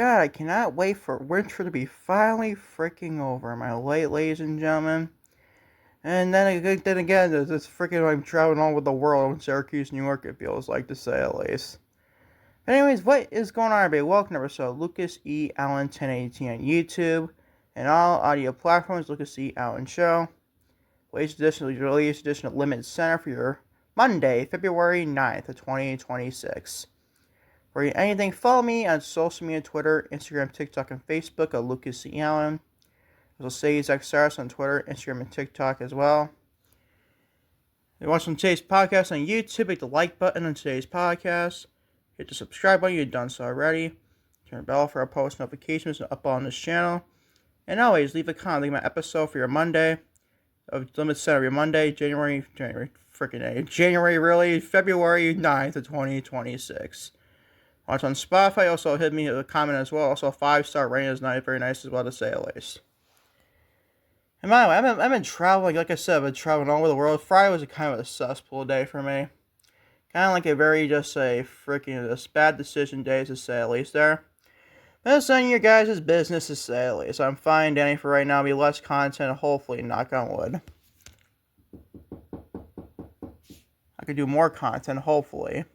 God, I cannot wait for winter to be finally freaking over, my ladies and gentlemen. And then again, it's freaking I'm traveling all over the world in Syracuse, New York, it feels like, to say at least. But anyways, what is going on, everybody? Welcome to episode Lucas E. Allen 1080 on YouTube and all audio platforms. Lucas E. Allen Show. Latest edition of LimitsCenter for your Monday, February 9th of 2026. For anything, follow me on social media, Twitter, Instagram, TikTok, and Facebook at Lucas E. Allen. As well as XRS on Twitter, Instagram, and TikTok as well. If you watch today's podcast on YouTube, hit the like button on today's podcast. Hit the subscribe button if you've done so already. Turn the bell for our post notifications up on this channel. And always leave a comment. Leave my episode for your Monday of LimitsCenter. Your Monday, February 9th of 2026. Watch on Spotify. Also hit me a comment as well. Also a 5-star rating is nice, very nice as well, to say at least. And by the way, I've been traveling, like I said, I've been traveling all over the world. Friday was kind of a cesspool day for me. Kind of like a bad decision day, to say at least there. But it's none of your guys' business, to say at least. I'm fine, Danny, for right now. It'll be less content, hopefully, knock on wood. I could do more content, hopefully.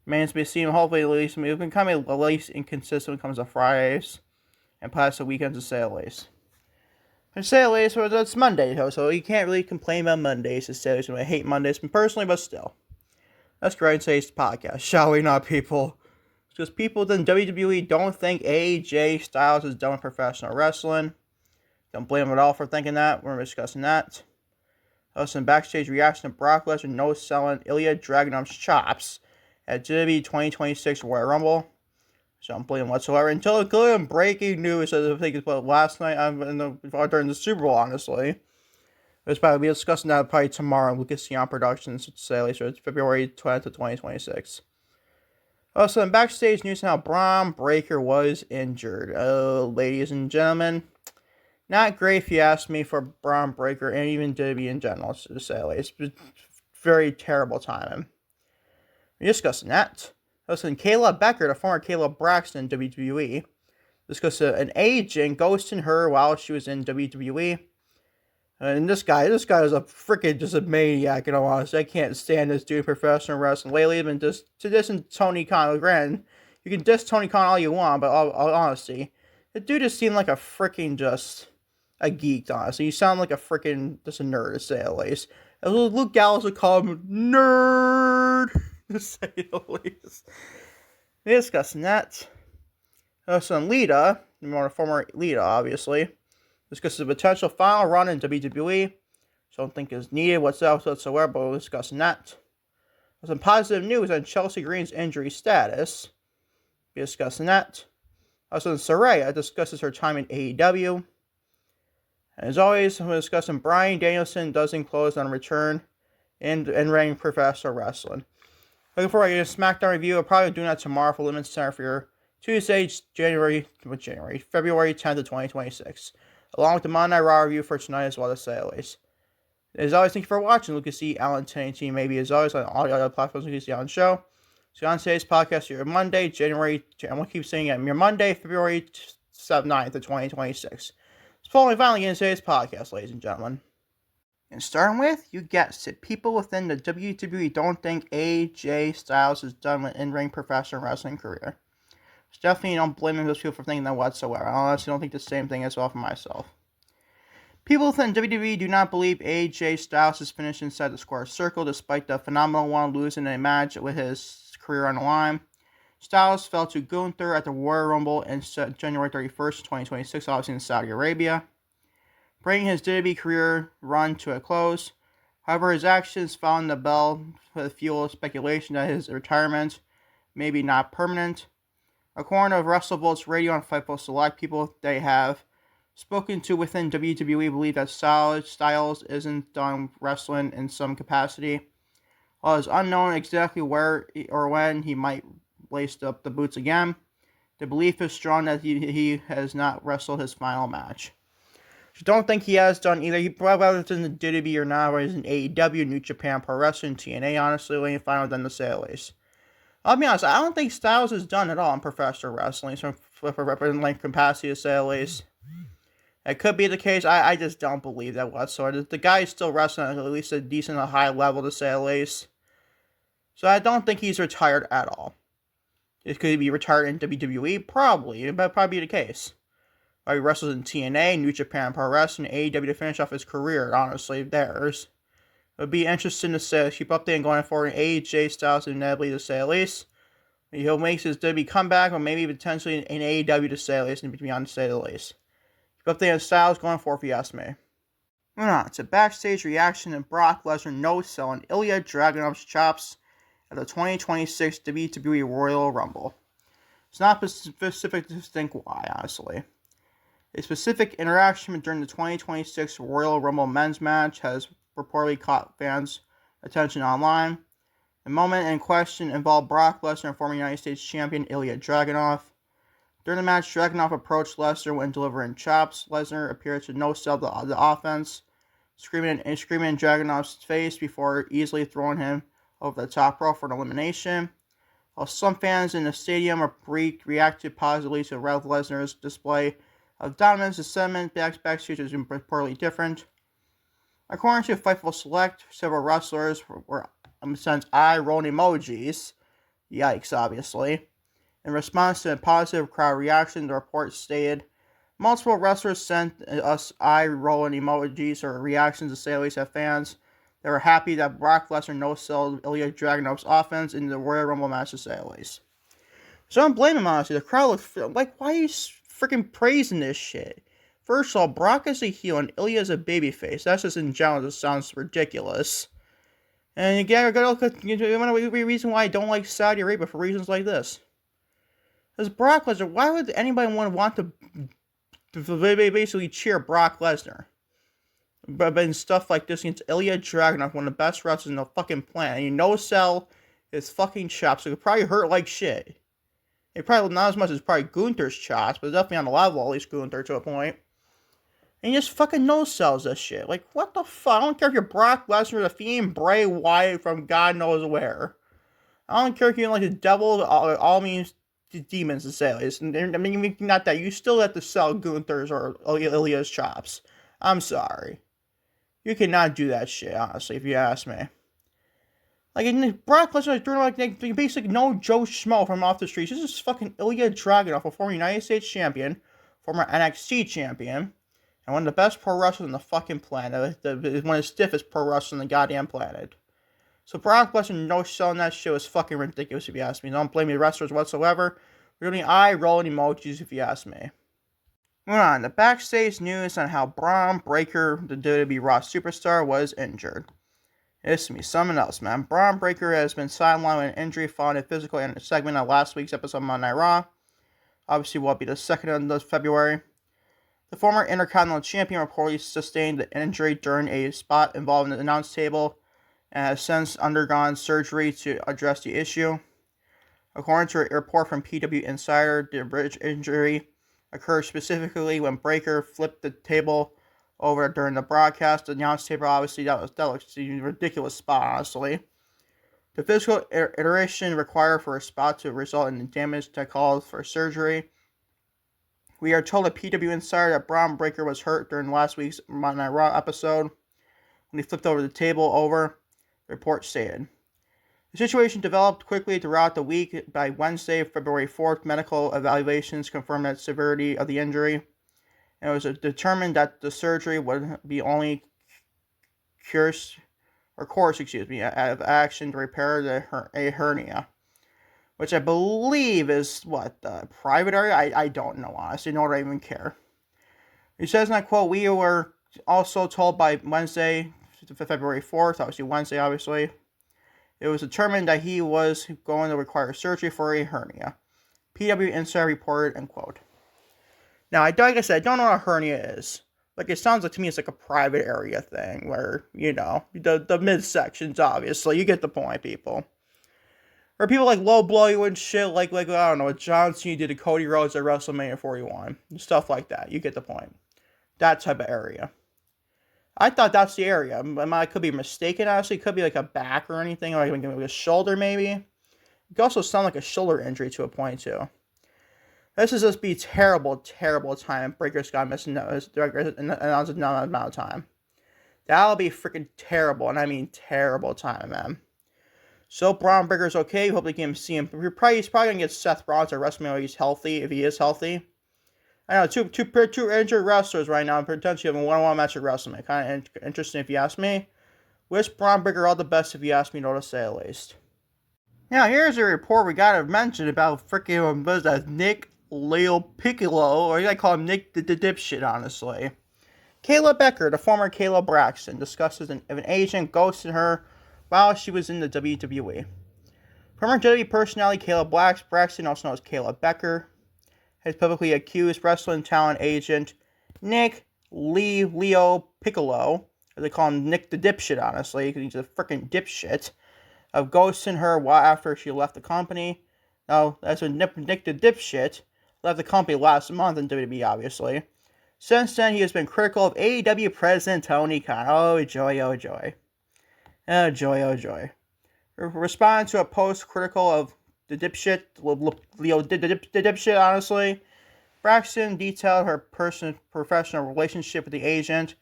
Remains to be seen, hopefully, at least. We've been kind of at least inconsistent when it comes to Fridays and past the weekends, to say at least. To say at least, it's Monday, so you can't really complain about Mondays, to say at least. I hate Mondays personally, but still. Let's go ahead and say it's podcast, shall we not, people? Because people in WWE don't think AJ Styles is done with professional wrestling. Don't blame them at all for thinking that. We're discussing that. Also, Backstage reaction to Brock Lesnar no-selling Ilja Dragunov's chops at WWE 2026 Royal Rumble. So don't blame them whatsoever. Until breaking news, I think it's last night during the Super Bowl, honestly. We'll probably be discussing that probably tomorrow. Lucas E. Allen Productions, to say at least. So it's February 20th of 2026. Also, in Backstage news now, Bron Breakker was injured. Oh, ladies and gentlemen. Not great if you ask me for Bron Breakker and even WWE in general, to say at least. Very terrible timing. We're discussing that. Also, Kayla Becker, the former Kayla Braxton in WWE, discussed an agent ghosting her while she was in WWE. And this guy is a freaking just a maniac, in all honesty. I can't stand this dude in professional wrestling. Lately, I've been dissing Tony Khan. Granted, you can diss Tony Khan all you want, but honestly, the dude just seemed like a freaking just a geek, honestly. You sound like a freaking just a nerd, to say at least. As Luke Gallows would call him, nerd, to say the least. We're discussing that. Also, Lita, former Lita, obviously, discusses the potential final run in WWE. Don't think is needed whatsoever, but we're discussing that. Some positive news on Chelsea Green's injury status. We're discussing that. Also, Saraya discusses her time in AEW. And as always, we're discussing Bryan Danielson doesn't close on return in ring professional wrestling. Looking forward to a SmackDown review. I'll probably do that tomorrow for LimitsCenter for your Tuesday, February 10th of 2026. Along with the Monday Night Raw review for tonight as well, to say at least. As always, thank you for watching. Lucas E. Allen 1018, maybe as always on all the other platforms, Lucas E. Allen Show. So on today's podcast, your Monday, I'm going to keep saying it, your Monday, February 9th of 2026. So finally getting today's podcast, ladies and gentlemen. And starting with, you guessed it, people within the WWE don't think AJ Styles is done with in-ring professional wrestling career. So definitely don't blame those people for thinking that whatsoever. I honestly don't think the same thing as well for myself. People within WWE do not believe AJ Styles is finished inside the square circle despite the phenomenal one losing a match with his career on the line. Styles fell to Gunther at the Royal Rumble in January 31st, 2026, obviously in Saudi Arabia, bringing his WWE career run to a close. However, his actions following the bell fuel speculation that his retirement may be not permanent. According to WrestleVotes Radio and Fightful Select, people they have spoken to within WWE believe that Styles isn't done wrestling in some capacity. While it's unknown exactly where or when he might lace up the boots again, the belief is strong that he has not wrestled his final match. So don't think he has done either. Whether it's in the WWE or not, whether it's in AEW, New Japan Pro Wrestling, TNA, honestly, when you find out then the say at least. I'll be honest, I don't think Styles is done at all in professional wrestling. So length capacity, to say the least. It could be the case. I just don't believe that whatsoever. The guy is still wrestling at least a decent high level, to say the least. So I don't think he's retired at all. Could he be retired in WWE? Probably. It might probably be the case. He wrestles in TNA, New Japan Pro Wrestling, AEW to finish off his career, honestly, theirs. It would be interesting to keep updating going forward in AJ Styles and inevitably, to say the least. He'll make his WWE comeback, or maybe potentially in AEW, to say the least, and beyond, to say the least. Keep updating Styles going forward, if you ask me. Moving on to backstage reaction and Brock Lesnar no-selling Ilja Dragunov's chops at the 2026 WWE Royal Rumble. It's not specific to think why, honestly. A specific interaction during the 2026 Royal Rumble men's match has reportedly caught fans' attention online. The moment in question involved Brock Lesnar and former United States champion Ilja Dragunov. During the match, Dragunov approached Lesnar when delivering chops. Lesnar appeared to no-sell the offense, screaming in Dragunov's face before easily throwing him over the top rope for an elimination. While some fans in the stadium reacted positively to Brock Lesnar's display of dominance, the sentiment backstage was reportedly different. According to Fightful Select, several wrestlers were sent eye-rolling emojis. Yikes, obviously. In response to a positive crowd reaction, the report stated, multiple wrestlers sent us eye-rolling emojis or reactions to say at least at fans. They were happy that Brock Lesnar no-sold Ilja Dragunov's offense in the Royal Rumble match, to say at least. So I don't blame him, honestly. The crowd looks like, why are you freaking praising this shit? First of all, Brock is a heel and Ilja is a babyface. That's just in general, just sounds ridiculous. And again, I gotta look at the reason why I don't like Saudi Arabia for reasons like this. Because Brock Lesnar, why would anybody want to basically cheer Brock Lesnar? But in stuff like this against Ilja Dragunov, one of the best wrestlers in the fucking planet, and you no-sell his fucking chops, so it could probably hurt like shit. It probably not as much as probably Gunther's chops, but definitely on the level, at least Gunther to a point. And he just fucking no-sells this shit. Like, what the fuck? I don't care if you're Brock Lesnar, the Fiend, Bray Wyatt from God knows where. I don't care if you're like the devil, all means demons, to say this. I mean, not that. You still have to sell Gunther's or Ilja's chops. I'm sorry. You cannot do that shit, honestly, if you ask me. Like, Brock Lesnar is doing like basically no Joe Schmo from off the streets. This is fucking Ilja Dragunov, a former United States champion, former NXT champion, and one of the best pro wrestlers on the fucking planet. One of the stiffest pro wrestlers on the goddamn planet. So Brock Lesnar no-selling that shit was fucking ridiculous, if you ask me. Don't blame the wrestlers whatsoever. We're doing eye-rolling emojis, if you ask me. Moving on, the backstage news on how Bron Breakker, the WWE Raw superstar, was injured. This to me, something else, man. Bron Breakker has been sidelined with an injury following a physical in a segment of last week's episode of Monday Night Raw. Obviously, will be the 2nd of February. The former Intercontinental Champion reportedly sustained an injury during a spot involving the announce table and has since undergone surgery to address the issue. According to a report from PW Insider, the bridge injury occurred specifically when Breakker flipped the table over during the broadcast. The announce table, obviously, that looks a ridiculous spot, honestly. The physical iteration required for a spot to result in damage that calls for surgery. We are told at PW Insider that Bron Breakker was hurt during last week's Monday Night Raw episode when he flipped over the table over, the report stated. The situation developed quickly throughout the week. By Wednesday, February 4th, medical evaluations confirmed the severity of the injury, and it was determined that the surgery would be only course of action to repair a hernia, which I believe is, the private area? I don't know, honestly, nor do I even care. He says, and I quote, we were also told by Wednesday, February 4th, obviously, it was determined that he was going to require surgery for a hernia. PW Insider reported, end quote. Now, like I said, I don't know what a hernia is. Like, it sounds like to me it's like a private area thing where, the midsections, obviously. You get the point, people. Or people like low blow you and shit, like I don't know, what John Cena did to Cody Rhodes at WrestleMania 41. Stuff like that. You get the point. That type of area. I thought that's the area. I could be mistaken, honestly. It could be like a back or anything, or like a shoulder, maybe. It could also sound like a shoulder injury to a point, too. This is just be terrible, terrible time. Breakker's got missing his director announced another amount of time. That'll be freaking terrible, and I mean terrible time, man. So Bron Breakker's okay. Hope they can see him. He's probably gonna get Seth Rollins at WrestleMania if he's healthy. If he is healthy, I know two injured wrestlers right now, potentially having a one-on-one match at WrestleMania. Kind of interesting if you ask me. Wish Bron Breakker all the best if you ask me, to say at least. Now here's a report we gotta mention about freaking Nick Leo Piccolo, or you gotta call him Nick the dipshit, honestly. Kayla Becker, the former Kayla Braxton, discusses if an agent ghosted her while she was in the WWE. Former WWE personality Kayla Braxton, also known as Kayla Becker, has publicly accused wrestling talent agent Nick Leo Piccolo, as they call him Nick the dipshit, honestly, because he's a freaking dipshit, of ghosting her after she left the company. Now, that's when Nick the dipshit left the company last month in WWE, obviously. Since then, he has been critical of AEW president Tony Khan. Oh, joy, oh, joy. Oh, joy, oh, joy. Responding to a post critical of the dipshit, Leo the dipshit, honestly, Braxton detailed her professional relationship with the agent.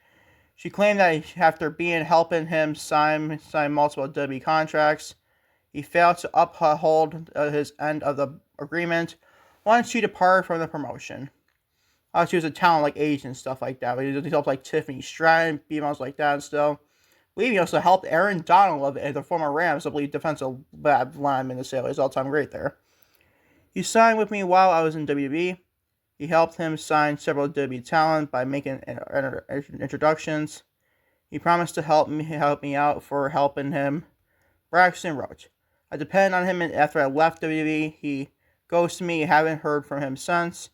She claimed that after helping him sign multiple WWE contracts, he failed to uphold his end of the agreement once she departed from the promotion. She was a talent like agent and stuff like that. But he helped like Tiffany Stratton, females like that and stuff. I believe he also helped Aaron Donald, the former Rams, I believe defensive lineman, to say his all-time great there. He signed with me while I was in WWE. He helped him sign several WWE talent by making introductions. He promised to help me out for helping him. Braxton wrote, I depend on him after I left WWE. He ghosted me. haven't heard from him since.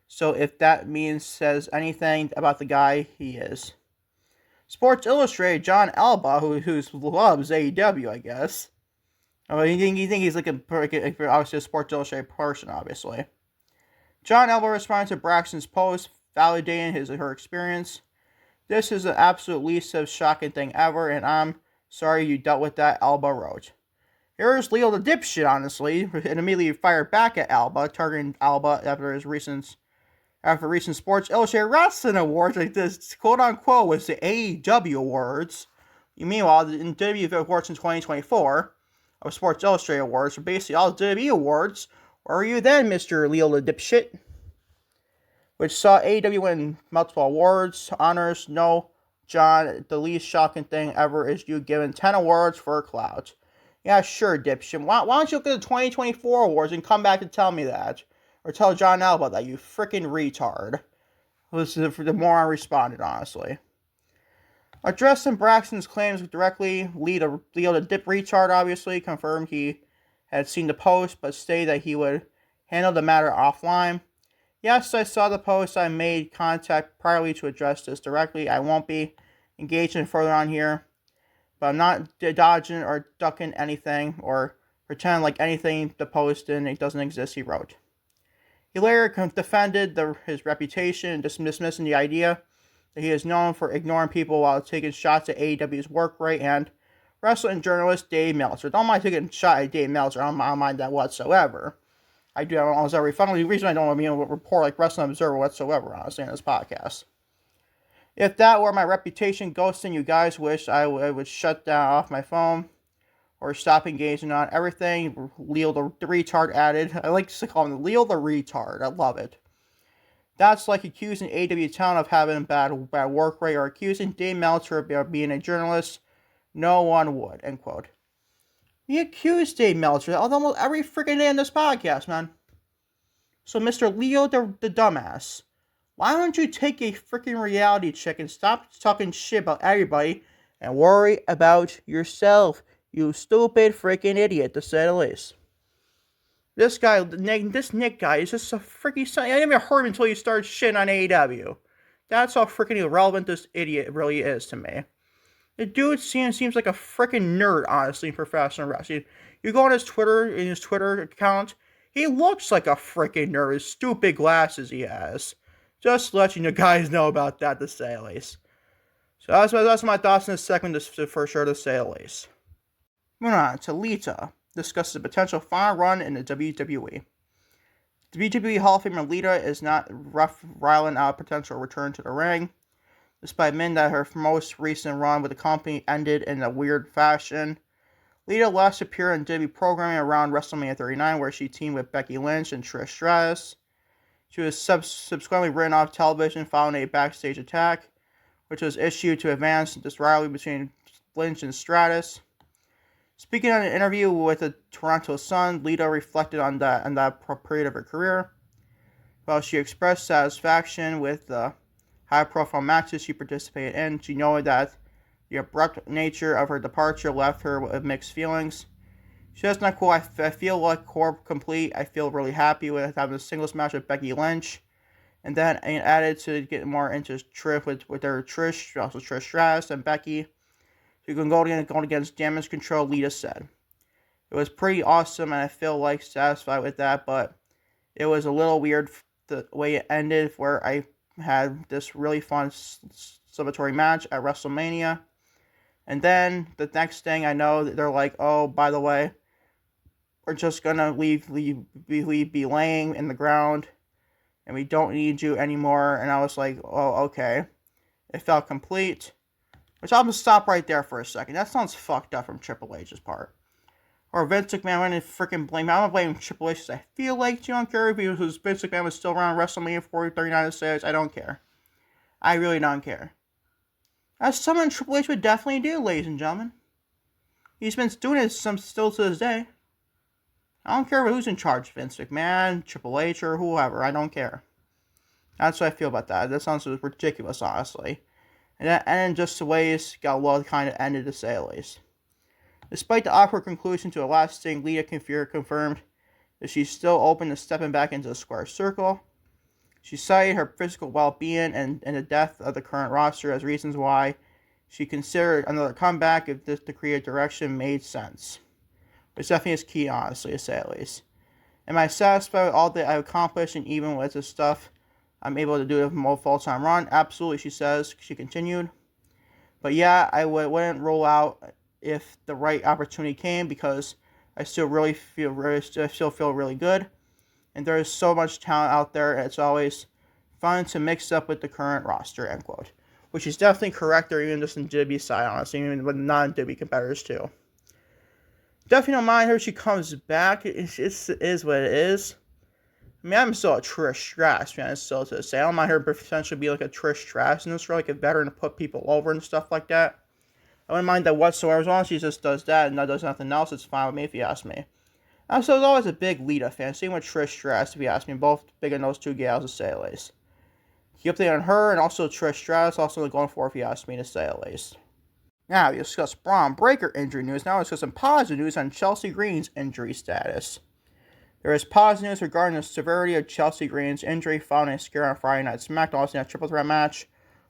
So if that says anything about the guy, he is. Sports Illustrated John Alba, who loves AEW, I guess. You think he's like obviously a Sports Illustrated person, obviously. John Alba responded to Braxton's post, validating her experience. This is the absolute least shocking thing ever, and I'm sorry you dealt with that, Alba wrote. Here's Leo the dipshit, honestly, and immediately fired back at Alba, targeting Alba after recent Sports Illustrated Wrestling Awards, like this, quote-unquote, was the AEW Awards. Meanwhile, in WWE Awards in 2024, of Sports Illustrated Awards, were basically all WWE Awards. Where were you then, Mr. Leo the dipshit? Which saw AEW win multiple awards, honors. No, John, the least shocking thing ever is you given 10 awards for clout. Yeah, sure, dipshit. Why don't you look at the 2024 awards and come back and tell me that? Or tell John Alba that, you freaking retard. The moron responded, honestly. Addressing Braxton's claims directly, Leo the dip retard, obviously, confirmed he had seen the post, but stated that he would handle the matter offline. Yes, I saw the post. I made contact priorly to address this directly. I won't be engaging further on here, but I'm not dodging or ducking anything or pretend like anything the post it doesn't exist, he wrote. He later defended his reputation, dismissing the idea that he is known for ignoring people while taking shots at AEW's work rate and wrestling journalist Dave Meltzer. Don't mind taking a shot at Dave Meltzer. I don't mind that whatsoever. I do have almost every funnily reason I don't want to be able to report like Wrestling Observer whatsoever, honestly, in this podcast. If that were my reputation ghosting, you guys wish I would shut down off my phone or stop engaging on everything. Leo the retard added. I like to call him Leo the retard. I love it. That's like accusing AEW talent of having bad work rate or accusing Dave Meltzer of being a journalist. No one would, end quote. We accuse Dave Meltzer almost every freaking day on this podcast, man. So, Mr. Leo the dumbass, why don't you take a freaking reality check and stop talking shit about everybody and worry about yourself, you stupid freaking idiot, to say the least. This Nick guy is just a freaking son. I didn't even heard him until you started shitting on AEW. That's how freaking irrelevant this idiot really is to me. The dude seems like a freaking nerd, honestly, in professional wrestling. You go on his Twitter account, he looks like a freaking nerd. His stupid glasses he has. Just to let you guys know about that, to say the least. So that's my thoughts in this segment, for sure, to say the least. Moving on to Lita. Discusses a potential final run in the WWE. WWE Hall of Famer Lita is not riling out a potential return to the ring, despite admitting that her most recent run with the company ended in a weird fashion. Lita last appeared in WWE programming around WrestleMania 39, where she teamed with Becky Lynch and Trish Stratus. She was subsequently written off television following a backstage attack, which was issued to advance this rivalry between Lynch and Stratus. Speaking on an interview with the Toronto Sun, Lita reflected on that period of her career. While she expressed satisfaction with the high-profile matches she participated in, she noted that the abrupt nature of her departure left her with mixed feelings. She says, not cool, I feel like core complete. I feel really happy with having a singles match with Becky Lynch. And then added to get more into Trish with her Trish, also Trish Stratus and Becky. You can go against Damage Control, Lita said. It was pretty awesome, and I feel like satisfied with that, but it was a little weird the way it ended, where I had this really fun celebratory match at WrestleMania. And then the next thing I know, they're like, oh, by the way, we're just going to be laying in the ground, and we don't need you anymore. And I was like, oh, okay. It felt complete. Which I'm going to stop right there for a second. That sounds fucked up from Triple H's part. Or Vince McMahon went and freaking blame. I'm going to blame Triple H because I feel like you don't care because Vince McMahon was still around WrestleMania 40, 39 and 6. I don't care. I really don't care. That's something Triple H would definitely do, ladies and gentlemen. He's been doing it still to this day. I don't care who's in charge. Vince McMahon, Triple H, or whoever. I don't care. That's what I feel about that. That sounds ridiculous, honestly. And then just the way it's got well kind of ended, to say the least. Despite the awkward conclusion to the last thing, Lita confirmed that she's still open to stepping back into the square circle. She cited her physical well-being and the death of the current roster as reasons why she considered another comeback if the creative direction made sense. Which definitely is key, honestly, to say the least. Am I satisfied with all that I've accomplished, and even with this stuff I'm able to do a more full-time run? Absolutely, she says. She continued. But yeah, I wouldn't rule out if the right opportunity came, because I still feel really good. And there is so much talent out there, and it's always fun to mix up with the current roster, end quote. Which is definitely correct, or even just in WWE side, honestly, even with non-WWE competitors too. Definitely don't mind her if she comes back. It is what it is. I mean, I'm still a Trish Stratus fan, still to say. I don't mind her potentially be like a Trish Stratus in this role, like a veteran to put people over and stuff like that. I wouldn't mind that whatsoever. As long as she just does that and not does nothing else, it's fine with me if you ask me. I was always a big Lita fan. Same with Trish Stratus, if you ask me. Both big on those two gals, to say the least. Keep updated on her and also Trish Stratus, also going for if you ask me, to say the least. Now, we discuss Bron Breakker injury news. Now, we discuss some positive news on Chelsea Green's injury status. There is positive news regarding the severity of Chelsea Green's injury following a scare on Friday Night SmackDown, also in a triple threat match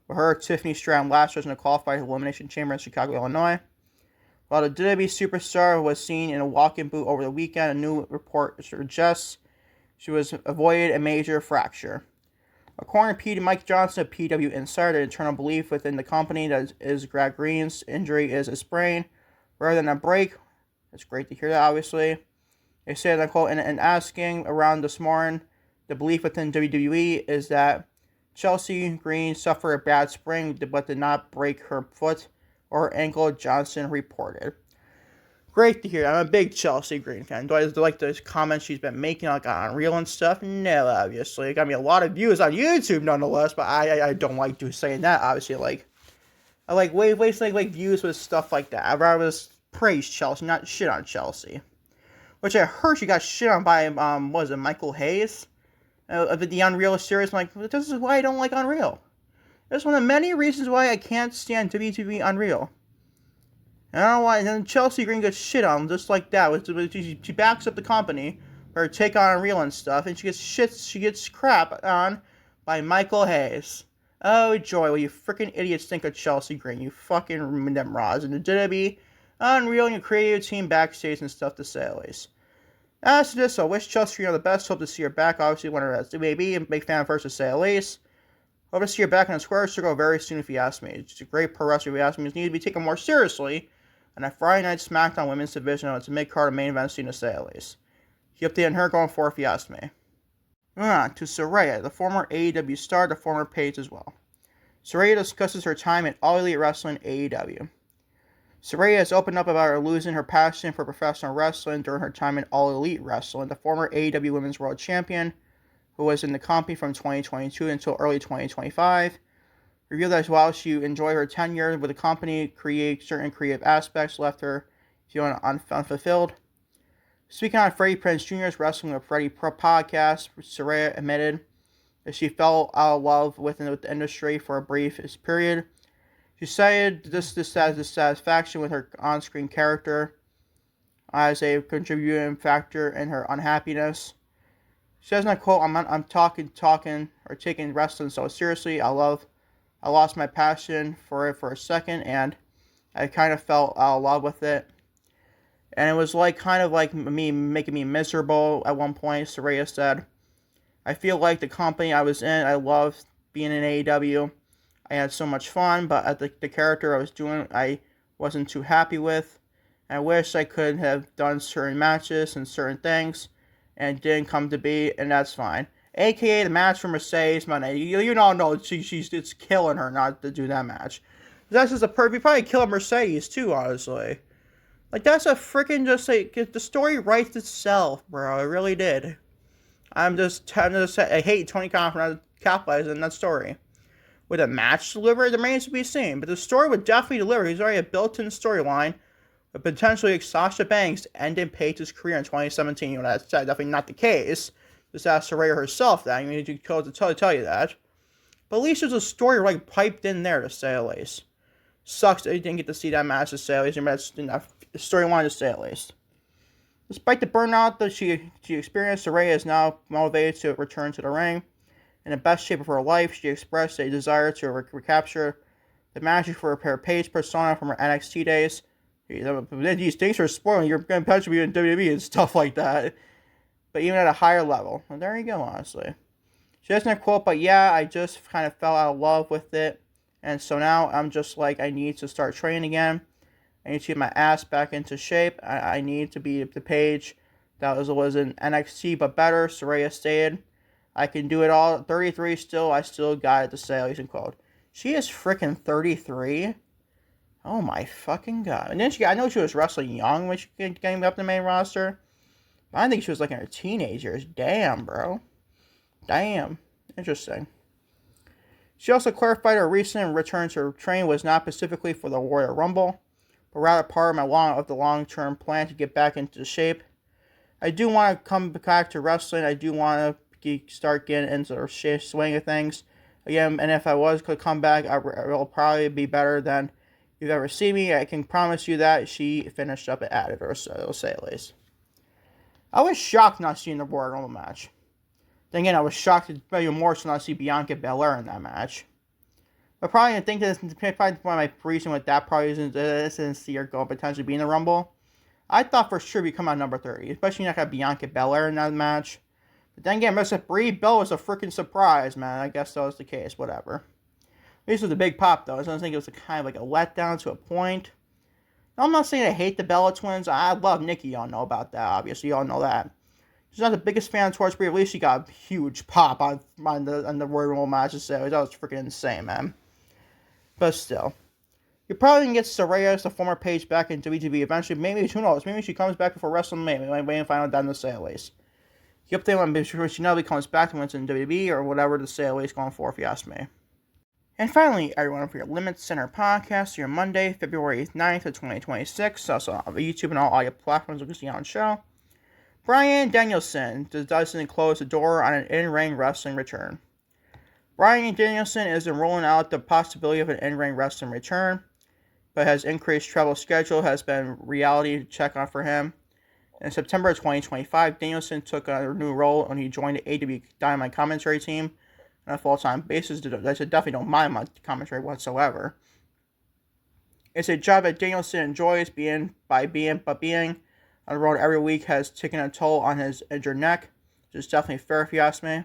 with her, Tiffany Stratton last year in a qualified elimination chamber in Chicago, Illinois. While the WWE superstar was seen in a walk-in boot over the weekend, a new report suggests she was avoided a major fracture. According to Mike Johnson of PW Insider, the internal belief within the company that is Greg Green's injury is a sprain rather than a break. It's great to hear that, obviously. They said, I quote, in asking around this morning, the belief within WWE is that Chelsea Green suffered a bad sprain but did not break her foot or her ankle, Johnson reported. Great to hear. I'm a big Chelsea Green fan. Do I like those comments she's been making like on Unreal and stuff? No, obviously. It got me a lot of views on YouTube nonetheless, but I don't like saying that, obviously. I like wasting views with stuff like that. I'd rather just praise Chelsea, not shit on Chelsea. Which I heard she got shit on by, Michael Hayes? Of the Unreal series. I'm like, this is why I don't like Unreal. That's one of the many reasons why I can't stand WWE Unreal. And I don't know why. And then Chelsea Green gets shit on just like that. She backs up the company for her take on Unreal and stuff, and she gets crap on by Michael Hayes. Oh joy, well you freaking idiots think of Chelsea Green, you fucking nimrods, and the WWE Unreal and your creative team backstage and stuff, to say the least. As to this, I wish Chelsea Green all the best. Hope to see her back, obviously, whenever that may be. I'm a big fan of hers, to say the least. Hope to see her back in the square circle very soon, if you ask me. It's a great pro wrestler, if you ask me. It needs to be taken more seriously. And a Friday Night SmackDown Women's Division, it's a mid-card main event scene, to say the least. Keep updating her going forward, if you ask me. Moving on to Saraya, the former AEW star, the former page as well. Saraya discusses her time in All Elite Wrestling AEW. Saraya has opened up about her losing her passion for professional wrestling during her time in All Elite Wrestling. The former AEW Women's World Champion, who was in the company from 2022 until early 2025, revealed that while she enjoyed her tenure with the company, certain creative aspects left her feeling unfulfilled. Speaking on Freddie Prinze Jr.'s Wrestling with Freddie podcast, Saraya admitted that she fell out of love with the industry for a brief period. She cited this dissatisfaction with her on-screen character as a contributing factor in her unhappiness. She says, and I quote, I'm taking wrestling so seriously. I lost my passion for it for a second, and I kind of fell out of love with it. And it was kind of me, making me miserable at one point, Saraya said. I feel like the company I was in, I loved being in AEW. I had so much fun, but the character I was doing, I wasn't too happy with. And I wish I could have done certain matches and certain things, and it didn't come to be, and that's fine. AKA the match for Mercedes Monday. You don't know it's killing her not to do that match. That's just you probably kill a Mercedes too, honestly. That's a freaking the story writes itself, bro. It really did. I hate Tony Khan for not capitalizing that story. Would a match deliver? It remains to be seen, but the story would definitely deliver. He's already a built-in storyline with potentially Sasha Banks ending Paige's career in 2017. That's definitely not the case. Just ask Saraya herself that. I mean, she chose to tell you that. But at least there's a story piped in there, to say the least. Sucks that you didn't get to see that match, to say the least. That's a storyline, to say the least. Despite the burnout that she experienced, Saraya is now motivated to return to the ring. In the best shape of her life, she expressed a desire to recapture the magic for her Paige persona from her NXT days. These things are spoiling. You're going to potentially be in WWE and stuff like that. But even at a higher level. Well, there you go, honestly. She doesn't quote, but yeah, I just kind of fell out of love with it. And so now I'm just I need to start training again. I need to get my ass back into shape. I need to be the Paige that was in NXT, but better, Saraya stated. I can do it all. 33 still. I still got it to say, at quote. She is freaking 33. Oh my fucking god. And then I know she was wrestling young when she came up to the main roster. But I think she was in her teenage years. Damn, bro. Damn. Interesting. She also clarified her recent return to training was not specifically for the Royal Rumble, but rather part of the long-term plan to get back into shape. I do want to come back to wrestling. I do want to start getting into the swing of things again, and if I was to come back, it will probably be better than you've ever seen me. I can promise you that. She finished up at it, or so, say at least. I was shocked not seeing the Royal Rumble match. Then again, I was shocked even more so not see Bianca Belair in that match. But probably I think that's probably one of my reason with that probably isn't see her go potentially be in the Rumble. I thought for sure we'd come out number 30, especially not got Bianca Belair in that match. But then again, Mr. Brie Bell was a freaking surprise, man. I guess that was the case. Whatever. This was a big pop, though. So I think it was kind of a letdown to a point. Now, I'm not saying I hate the Bella twins. I love Nikki. Y'all know about that, obviously. Y'all know that. She's not the biggest fan towards Brie. At least she got a huge pop on the Royal Rumble matches. So that was freaking insane, man. But still. You're probably going to get Saraya, the former Paige, back in WWE eventually. Maybe, who knows? Maybe she comes back before WrestleMania. Maybe waiting to find out down to say at least. Keep updated on she now comes back when it's in WWE or whatever to say at least going forward, if you ask me. And finally, everyone, for your LimitsCenter podcast, your Monday, February 9th of 2026, also on YouTube and all audio platforms you can see on the show. Bryan Danielson doesn't close the door on an in-ring wrestling return. Bryan Danielson isn't ruling out the possibility of an in-ring wrestling return, but his increased travel schedule has been reality check on for him. In September of 2025, Danielson took a new role when he joined the AEW Dynamite commentary team on a full-time basis. I definitely don't mind my commentary whatsoever. It's a job that Danielson enjoys being on the road every week has taken a toll on his injured neck, which is definitely fair if you ask me.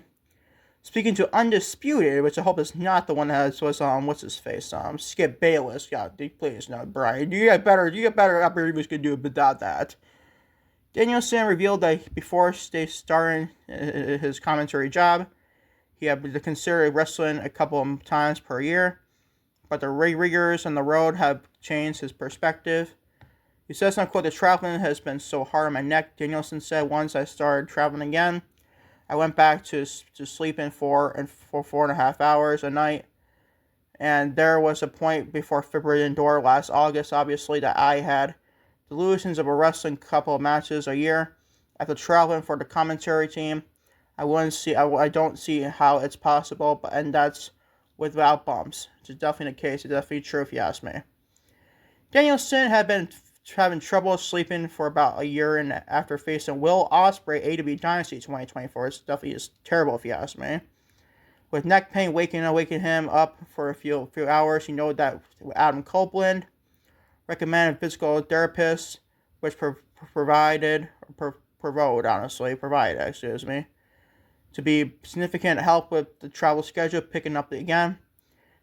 Speaking to Undisputed, which I hope is not the one that was what's his face, Skip Bayless. Yeah, please, no, Brian. You get better upper reviews can do without that. Danielson revealed that before starting his commentary job, he had to consider wrestling a couple of times per year, but the rigors on the road have changed his perspective. He says, unquote, the traveling has been so hard on my neck. Danielson said, once I started traveling again, I went back to sleeping for 4.5 hours a night. And there was a point before Forbidden Door last August, obviously, that I had delusions of a wrestling couple of matches a year. After traveling for the commentary team, I don't see how it's possible, and that's without bumps. Which is definitely the case. It's definitely true if you ask me. Danielson had been having trouble sleeping for about a year, and after facing Will Ospreay AEW Dynasty 2024, it's definitely just terrible if you ask me. With neck pain waking him up for a few hours, he noted that Adam Copeland recommended physical therapists, which provided, to be significant help with the travel schedule picking up again.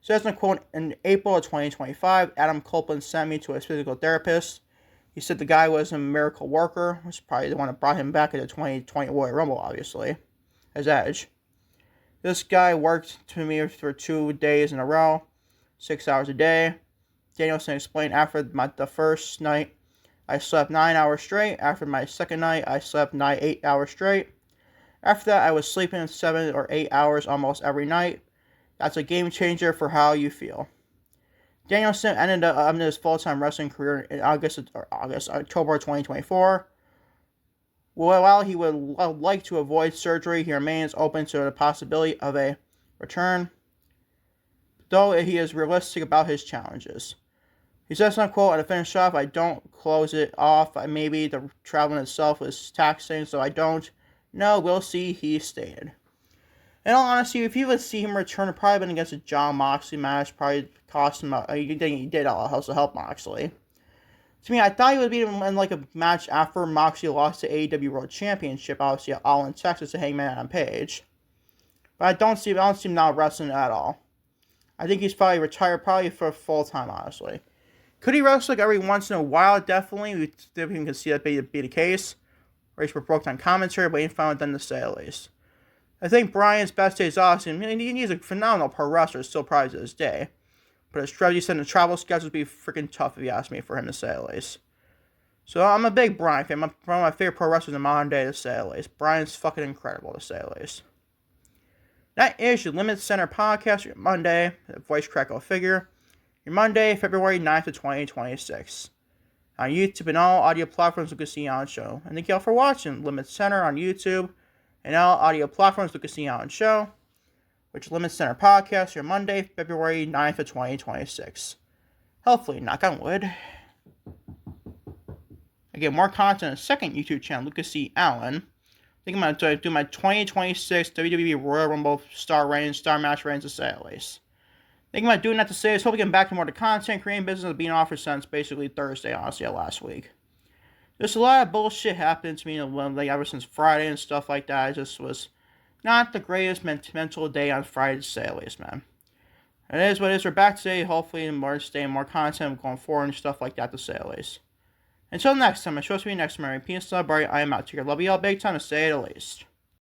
So as a quote, in April of 2025, Adam Copeland sent me to a physical therapist. He said the guy was a miracle worker, which is probably the one that brought him back at the 2020 Royal Rumble, obviously, as Edge. This guy worked to me for 2 days in a row, 6 hours a day. Danielson explained after the first night, I slept 9 hours straight. After my second night, I slept 8 hours straight. After that, I was sleeping 7 or 8 hours almost every night. That's a game changer for how you feel. Danielson ended his full-time wrestling career in October 2024. While he would like to avoid surgery, he remains open to the possibility of a return, though he is realistic about his challenges. He says, unquote, and to finish off, I don't close it off. Maybe the traveling itself is taxing, so I don't know. We'll see, he stated. In all honesty, if you would see him return, it probably been against a Jon Moxley match, probably cost him, he did also help Moxley. To me, I thought he would be in like a match after Moxley lost the AEW World Championship, obviously all in Texas to Hangman Adam Page. But I don't see him now wrestling at all. I think he's probably retired, probably for full time, honestly. Could he wrestle like every once in a while? Definitely. We can see that be the case. Or he's for broke on commentary, but he found them to say at least. I think Bryan's best days awesome. He's a phenomenal pro wrestler, still probably to this day. But as Trevor said, the travel schedule would be freaking tough if you ask me, for him to say at least. So I'm a big Bryan fan. One of my favorite pro wrestlers in modern day, to say at least. Bryan's fucking incredible, to say at least. That is your LimitsCenter podcast, your Monday, voice crackle figure. Your Monday, February 9th of 2026. On YouTube and all audio platforms, you can see on show. And thank you all for watching LimitsCenter on YouTube and all audio platforms, you can see on show. Which LimitsCenter podcast, your Monday, February 9th of 2026. Hopefully, knock on wood. I get more content on a second YouTube channel, Lucas C. Allen. I think I'm going to do my 2026 WWE Royal Rumble star match reigns to say at least. I think I'm doing that to say is hoping to get back to more of the content creating business being offered since basically Thursday, honestly, last week. There's a lot of bullshit happening to me ever since Friday and stuff like that. It just was not the greatest mental day on Friday to say at least, man. It is what it is. We're back today, hopefully, more content going forward and stuff like that to say at least. Until next time, I'm supposed to be next time. Peace, love, I am out. Take care. Love you all big time to say it at least.